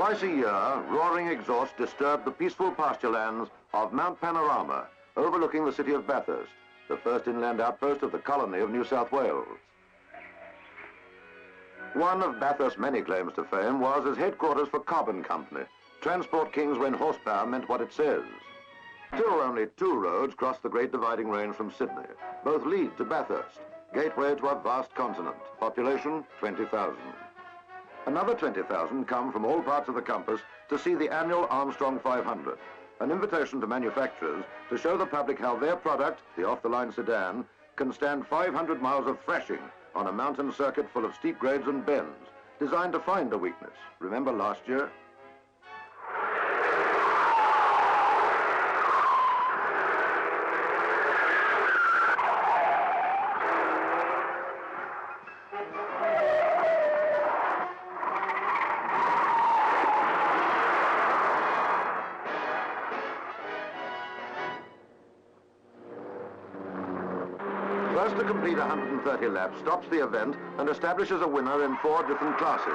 Twice a year, roaring exhaust disturbed the peaceful pasture lands of Mount Panorama, overlooking the city of Bathurst, the first inland outpost of the colony of New South Wales. One of Bathurst's many claims to fame was as headquarters for Carbon Company, transport kings when horsepower meant what it says. Still only 2 roads cross the Great Dividing Range from Sydney. Both lead to Bathurst, gateway to a vast continent, population 20,000. Another 20,000 come from all parts of the compass to see the annual Armstrong 500, an invitation to manufacturers to show the public how their product, the off-the-line sedan, can stand 500 miles of thrashing on a mountain circuit full of steep grades and bends, designed to find a weakness. Remember last year? First to complete 130 laps stops the event and establishes a winner in 4 different classes.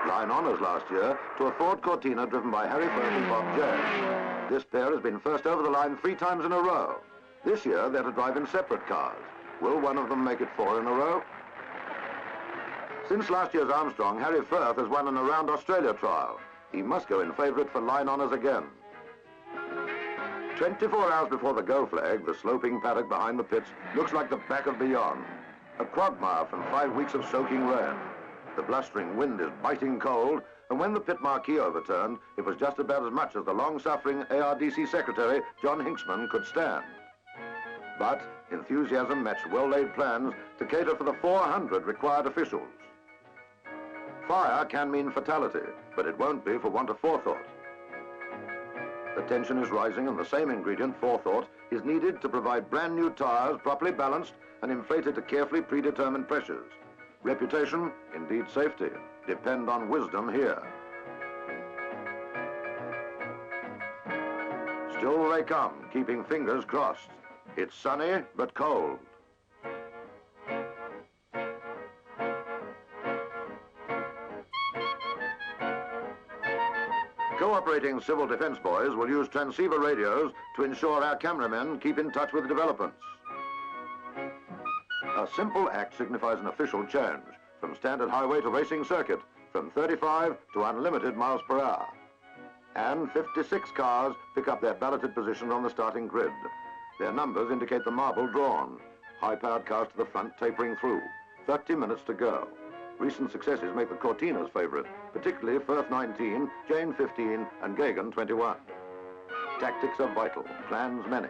Line honours last year to a Ford Cortina driven by Harry Firth and Bob Jones. This pair has been first over the line 3 times in a row. This year they're to drive in separate cars. Will one of them make it 4 in a row? Since last year's Armstrong, Harry Firth has won an Around Australia trial. He must go in favourite for line honours again. 24 hours before the go flag, the sloping paddock behind the pits looks like the back of beyond. A quagmire from 5 weeks of soaking rain. The blustering wind is biting cold, and when the pit marquee overturned, it was just about as much as the long-suffering ARDC secretary, John Hinksman, could stand. But enthusiasm matched well-laid plans to cater for the 400 required officials. Fire can mean fatality, but it won't be for want of forethought. The tension is rising, and the same ingredient, forethought, is needed to provide brand new tyres, properly balanced and inflated to carefully predetermined pressures. Reputation, indeed safety, depend on wisdom here. Still they come, keeping fingers crossed. It's sunny but cold. Cooperating civil defence boys will use transceiver radios to ensure our cameramen keep in touch with developments. A simple act signifies an official change, from standard highway to racing circuit, from 35 to unlimited miles per hour. And 56 cars pick up their balloted position on the starting grid. Their numbers indicate the marble drawn. High-powered cars to the front tapering through. 30 minutes to go. Recent successes make the Cortina's favourite, particularly Firth 19, Jane 15 and Gagan 21. Tactics are vital, plans many.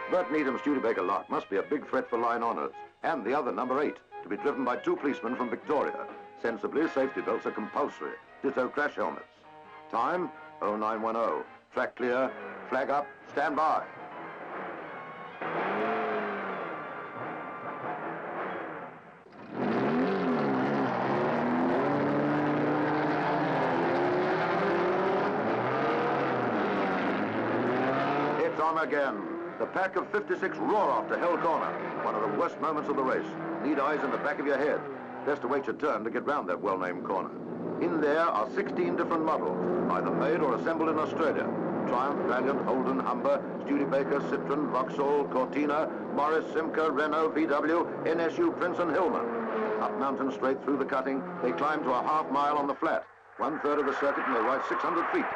Bert Needham's Studebaker lot must be a big threat for line honours, and the other number 8, to be driven by 2 policemen from Victoria. Sensibly, safety belts are compulsory, ditto crash helmets. Time, 0910. Track clear, flag up, stand by. On again. The pack of 56 roar off to Hell Corner, one of the worst moments of the race. Need eyes in the back of your head. Best to wait your turn to get round that well-named corner. In there are 16 different models, either made or assembled in Australia. Triumph, Valiant, Holden, Humber, Studebaker, Citroen, Vauxhall, Cortina, Morris, Simca, Renault, VW, NSU, Prince and Hillman. Up mountain straight through the cutting, they climb to a half-mile on the flat, 1/3 of the circuit, and they ride 600 feet.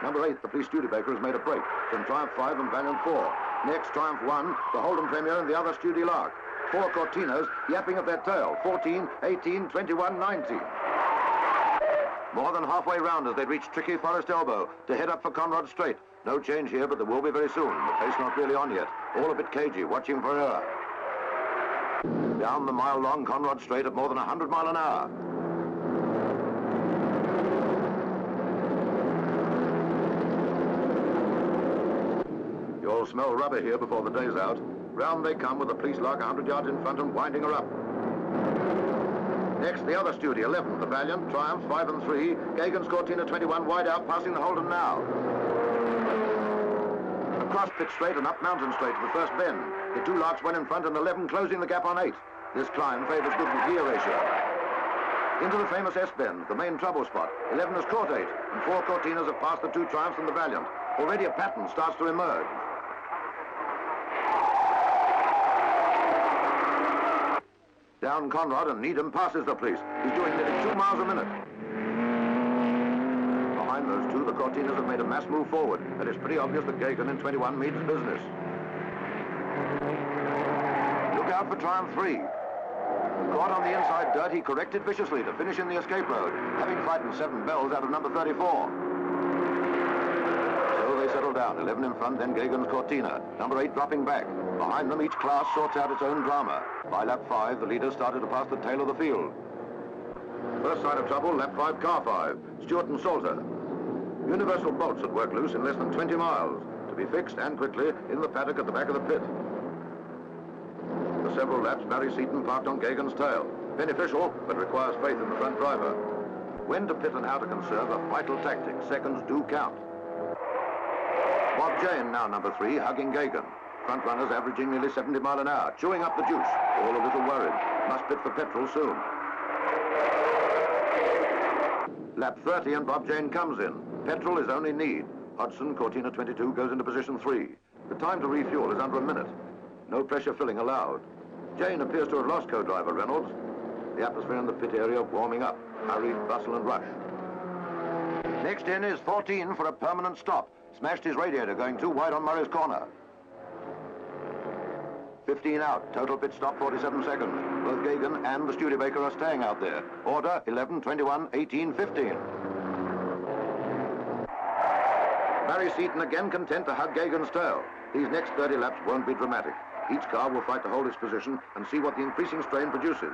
Number 8, the police Studebaker, has made a break from Triumph 5 and Valiant 4. Next, Triumph 1, the Holden Premier and the other Studi Lark. 4 Cortinas yapping at their tail, 14, 18, 21, 19. More than halfway round as they reach tricky Forest Elbow to head up for Conrod Straight. No change here, but there will be very soon. The pace not really on yet. All a bit cagey, watching for error. Down the mile-long Conrod Straight at more than 100 miles an hour. You'll smell rubber here before the day's out. Round they come with the police lark 100 yards in front and winding her up. Next, the other Studi, 11, the Valiant, Triumph 5 and 3, Gagan's Cortina 21 wide out, passing the Holden now. Across Pit Straight and up Mountain Straight to the first bend. The 2 Larks went in front and 11 closing the gap on 8. This climb favours good gear ratio. Into the famous S-bend, the main trouble spot. 11 has caught 8, and 4 Cortinas have passed the 2 Triumphs and the Valiant. Already a pattern starts to emerge. Down Conrad, and Needham passes the police. He's doing nearly 2 miles a minute. Behind those 2, the Cortinas have made a mass move forward, and it's pretty obvious that Gagan in 21 means business. Look out for Triumph 3. Caught on the inside dirt, he corrected viciously to finish in the escape road, having frightened 7 bells out of number 34. So they settle down, 11 in front, then Gagan's Cortina, number 8 dropping back. Behind them, each class sorts out its own drama. By lap 5, the leaders started to pass the tail of the field. First sign of trouble, lap 5, car 5, Stewart and Salter. Universal bolts had worked loose in less than 20 miles, to be fixed and quickly in the paddock at the back of the pit. For several laps, Barry Seaton parked on Gagan's tail. Beneficial, but requires faith in the front driver. When to pit and how to conserve a vital tactic. Seconds do count. Bob Jane, now number 3, hugging Gagan. Front runners averaging nearly 70 miles an hour, chewing up the juice, all a little worried. Must pit for petrol soon. Lap 30 and Bob Jane comes in. Petrol is only need. Hodgson, Cortina 22, goes into position 3. The time to refuel is under a minute. No pressure filling allowed. Jane appears to have lost co-driver Reynolds. The atmosphere in the pit area warming up. Hurry, bustle and rush. Next in is 14 for a permanent stop. Smashed his radiator going too wide on Murray's corner. 15 out. Total pit stop 47 seconds. Both Gagan and the Studebaker are staying out there. Order 11, 21, 18, 15. Barry Seaton again content to hug Gagan's tail. These next 30 laps won't be dramatic. Each car will fight to hold its position and see what the increasing strain produces.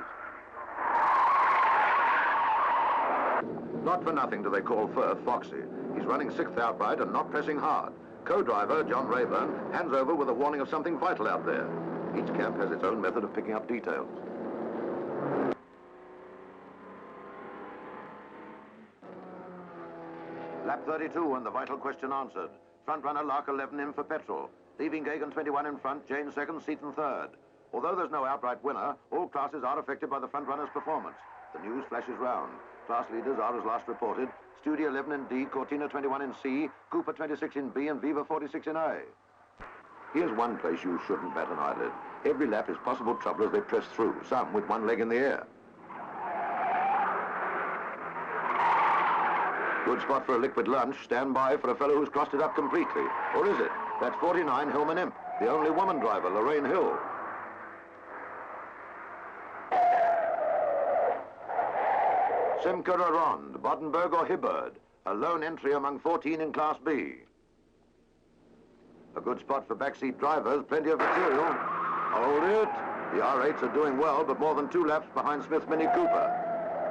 Not for nothing do they call Firth Foxy. He's running 6th outright and not pressing hard. Co-driver John Rayburn hands over with a warning of something vital out there. Each camp has its own method of picking up details. Lap 32 and the vital question answered. Front runner Lark 11 in for petrol. Leaving Gagan 21 in front, Jane 2nd, Seaton 3rd. Although there's no outright winner, all classes are affected by the front runner's performance. The news flashes round. Class leaders are as last reported. Studio 11 in D, Cortina 21 in C, Cooper 26 in B, and Viva 46 in A. Here's one place you shouldn't bat an eyelid. Every lap is possible trouble as they press through, some with one leg in the air. Good spot for a liquid lunch. Stand by for a fellow who's crossed it up completely. Or is it? That's 49, Hillman Imp, the only woman driver, Lorraine Hill. Simca Arond, Bodenberg or Hibberd, a lone entry among 14 in Class B. A good spot for backseat drivers, plenty of material. Hold it. The R8s are doing well, but more than 2 laps behind Smith's Mini Cooper.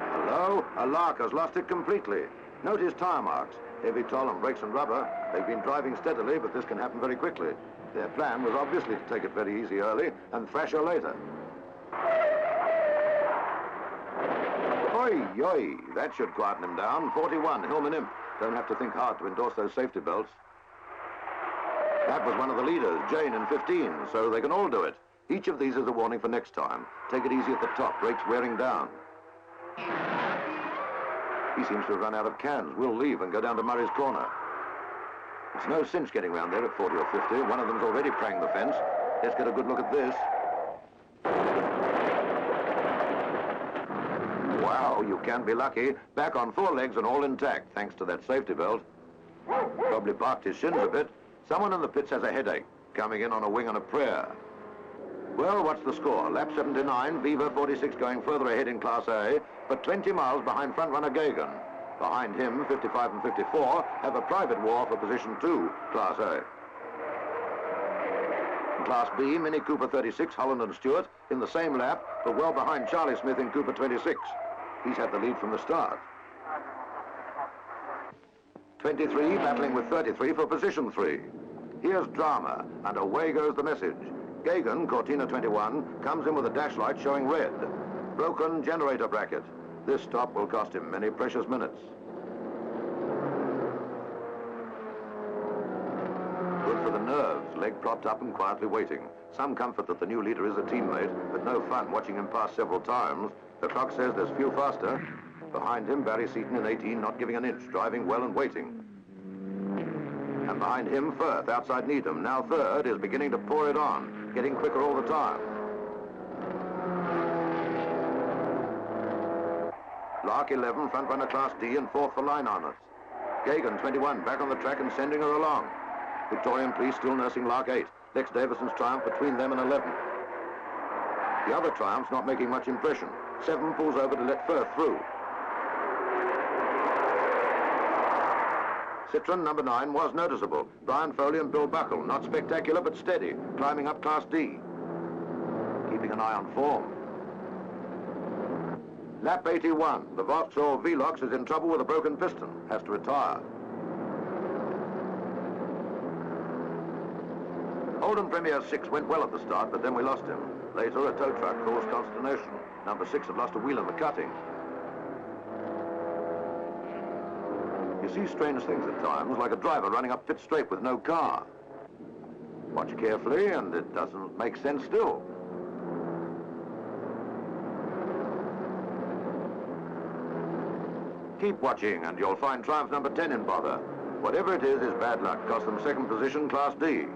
Hello, a Lark has lost it completely. Note his tyre marks. Heavy toll on brakes and rubber. They've been driving steadily, but this can happen very quickly. Their plan was obviously to take it very easy early and thrash her later. Oi, oi, that should quieten him down. 41, Hillman Imp. Don't have to think hard to endorse those safety belts. That was one of the leaders, Jane in 15, so they can all do it. Each of these is a warning for next time. Take it easy at the top, brakes wearing down. He seems to have run out of cans. We'll leave and go down to Murray's corner. It's no cinch getting round there at 40 or 50. One of them's already pranged the fence. Let's get a good look at this. Wow, you can be lucky. Back on 4 legs and all intact, thanks to that safety belt. Probably barked his shins a bit. Someone in the pits has a headache, coming in on a wing and a prayer. Well, what's the score? Lap 79, Viva 46 going further ahead in Class A, but 20 miles behind front-runner Gagan. Behind him, 55 and 54 have a private war for position 2, Class A. In Class B, Mini Cooper 36, Holland and Stewart, in the same lap, but well behind Charlie Smith in Cooper 26. He's had the lead from the start. 23 battling with 33 for position 3. Here's drama, and away goes the message. Gagan, Cortina 21, comes in with a dash light showing red. Broken generator bracket. This stop will cost him many precious minutes. Good for the nerves, leg propped up and quietly waiting. Some comfort that the new leader is a teammate, but no fun watching him pass several times. The clock says there's few faster. Behind him, Barry Seaton in 18, not giving an inch, driving well and waiting. And behind him, Firth, outside Needham. Now third is beginning to pour it on, getting quicker all the time. Lark 11, front runner Class D, and fourth for line honours. Gagan 21, back on the track and sending her along. Victorian Police still nursing Lark 8. Lex Davison's triumph between them and 11. The other triumphs not making much impression. 7 pulls over to let Firth through. Citroen number 9 was noticeable. Brian Foley and Bill Buckle, not spectacular but steady, climbing up Class D. Keeping an eye on form. Lap 81, the Vauxhall Velox is in trouble with a broken piston, has to retire. Oldham Premier 6 went well at the start, but then we lost him. Later, a tow truck caused consternation. Number 6 had lost a wheel in the cutting. You see strange things at times, like a driver running up pit straight with no car. Watch carefully, and it doesn't make sense still. Keep watching, and you'll find triumph number 10 in bother. Whatever it is bad luck. Cost them second position, Class D.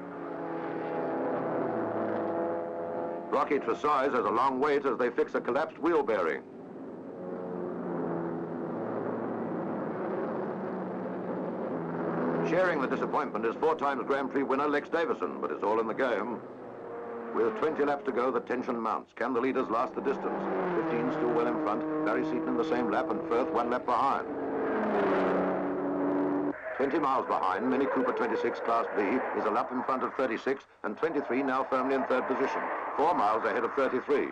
Rocky Tresize has a long wait as they fix a collapsed wheel bearing. Sharing the disappointment is 4 times Grand Prix winner Lex Davison, but it's all in the game. With 20 laps to go, the tension mounts. Can the leaders last the distance? 15 still well in front. Barry Seaton in the same lap, and Firth 1 lap behind. 20 miles behind, Mini Cooper 26 Class B is a lap in front of 36, and 23 now firmly in third position. 4 miles ahead of 33.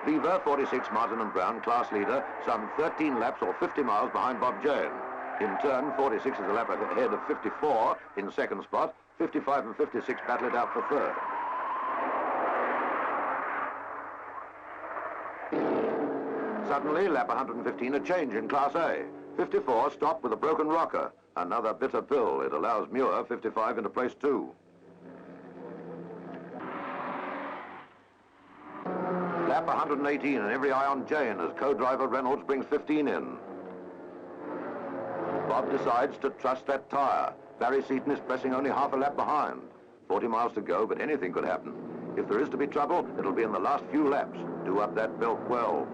Beaver 46 Martin and Brown, class leader, some 13 laps or 50 miles behind Bob Jane. In turn, 46 is a lap ahead of 54 in second spot. 55 and 56 battle it out for third. Suddenly, lap 115, a change in Class A. 54 stopped with a broken rocker. Another bitter pill. It allows Muir, 55, into place 2. Lap 118, and every eye on Jane as co-driver Reynolds brings 15 in. Bob decides to trust that tyre. Barry Seaton is pressing only half a lap behind. 40 miles to go, but anything could happen. If there is to be trouble, it'll be in the last few laps. Do up that belt well.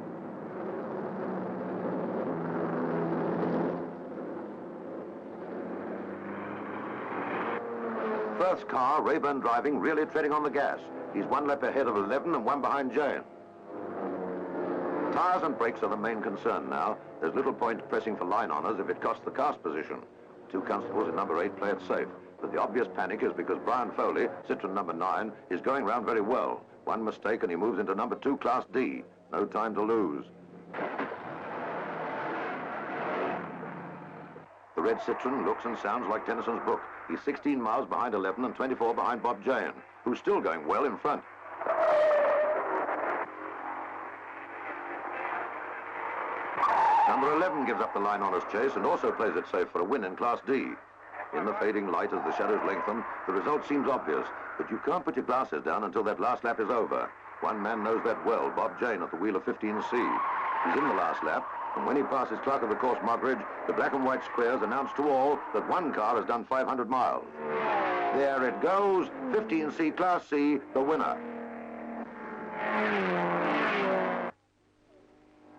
Firth's car, Rayburn driving, really treading on the gas. He's 1 lap ahead of 11 and 1 behind Jane. Tyres and brakes are the main concern now. There's little point pressing for line honours if it costs the cast position. 2 constables in number 8 play it safe. But the obvious panic is because Brian Foley, Citroen number 9, is going round very well. 1 mistake and he moves into number 2 Class D. No time to lose. The red Citroen looks and sounds like Tennyson's book. He's 16 miles behind 11 and 24 behind Bob Jane, who's still going well in front. Number 11 gives up the line honours chase and also plays it safe for a win in Class D. In the fading light as the shadows lengthen, the result seems obvious, but you can't put your glasses down until that last lap is over. One man knows that well, Bob Jane at the wheel of 15C. He's in the last lap, and when he passes clerk of the course Moggridge, the black and white squares announce to all that one car has done 500 miles. There it goes, 15C Class C, the winner.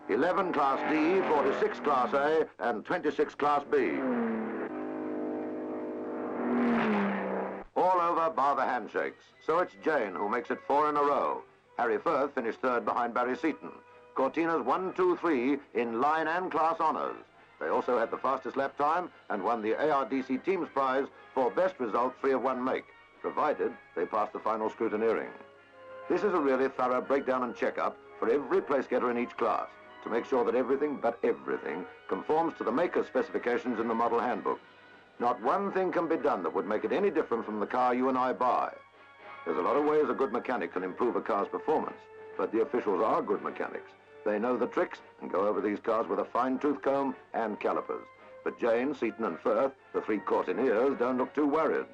11 Class D, 46 Class A, and 26 Class B. All over bar the handshakes. So it's Jane who makes it 4 in a row. Harry Firth finished third behind Barry Seaton. Cortina's 1, 2, 3 in line and class honours. They also had the fastest lap time and won the ARDC Teams Prize for best result 3 of 1 make, provided they passed the final scrutineering. This is a really thorough breakdown and check-up for every place getter in each class to make sure that everything but everything conforms to the maker's specifications in the model handbook. Not one thing can be done that would make it any different from the car you and I buy. There's a lot of ways a good mechanic can improve a car's performance, but the officials are good mechanics. They know the tricks and go over these cars with a fine-tooth comb and calipers. But Jane, Seaton and Firth, the 3 courtineers, don't look too worried.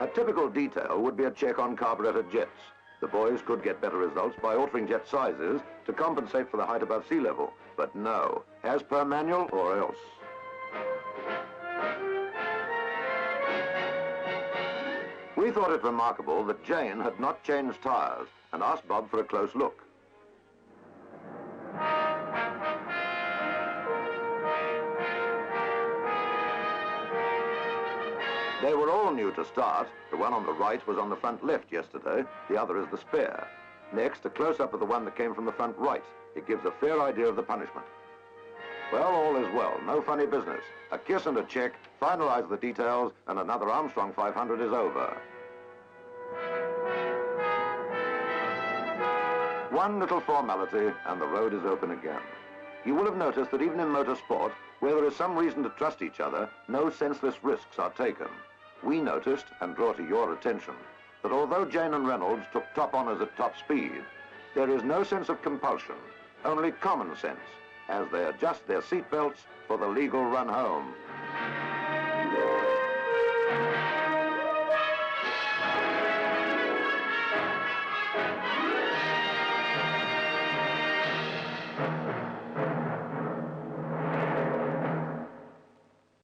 A typical detail would be a check on carburetor jets. The boys could get better results by altering jet sizes to compensate for the height above sea level. But no, as per manual or else. We thought it remarkable that Jane had not changed tyres and asked Bob for a close look. They were all new to start. The one on the right was on the front left yesterday. The other is the spare. Next, a close-up of the one that came from the front right. It gives a fair idea of the punishment. Well, all is well. No funny business. A kiss and a check, finalize the details, and another Armstrong 500 is over. One little formality, and the road is open again. You will have noticed that even in motorsport, where there is some reason to trust each other, no senseless risks are taken. We noticed, and draw to your attention, that although Jane and Reynolds took top honours at top speed, there is no sense of compulsion, only common sense, as they adjust their seatbelts for the legal run home.